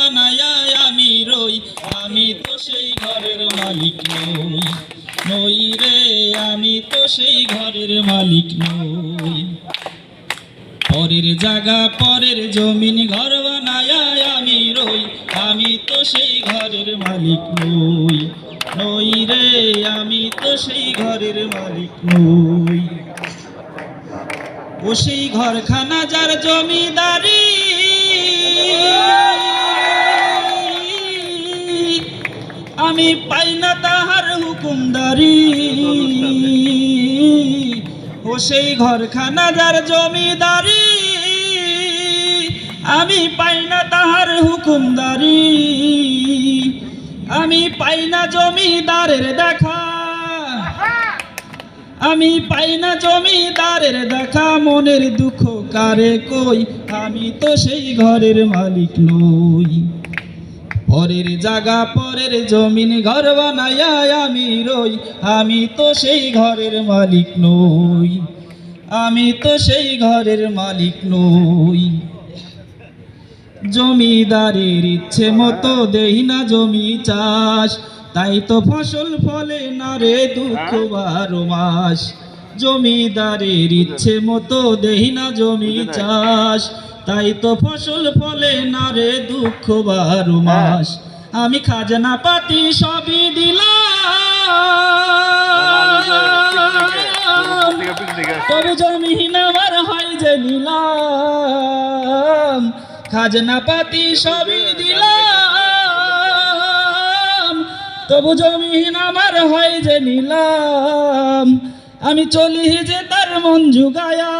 বানায়া আমি রই, আমি তো সেই ঘরের মালিক নই। নই রে আমি তো সেই ঘরের মালিক নই। পরের জায়গা পরের জমিন ঘর বানায়া আমি রই, আমি তো সেই ঘরের মালিক নই। নই রে আমি তো সেই ঘরের মালিক নই। ও সেই ঘরখানা যার জমিদারি, আমি পাই না তাহার হুকুমদারি। ও সেই ঘরখানা যার জমিদারি, আমি পাই না তাহার হুকুমদারি। আমি পাই না জমিদারের দেখা, আমি পাই না জমিদারের দেখা। মনের দুঃখ কারে কই, আমি তো সেই ঘরের মালিক নই। পরের জায়গা পরের জমিন ঘর বানায়া আমি রই, আমি তো সেই ঘরের মালিক নই। আমি তো সেই ঘরের মালিক নই। জমিদারের ইচ্ছে মতো দেই না জমি চাষ, তাই তো ফসল ফলে না রে দুঃখ 12 মাস। জমিদারের ইচ্ছে মতো দেই না জমি চাষ, তাই তো ফসল ফলে না রে দুঃখ 12 মাস। আমি খাজনা পাতি সবই দিলাম, তবু জমিন আমার হয় যে নিলাম। খাজনা পাতি সবই দিলাম, তবু জমিন আমার হয় যে নিলাম। আমি চলি যে তার মন জুগায়া।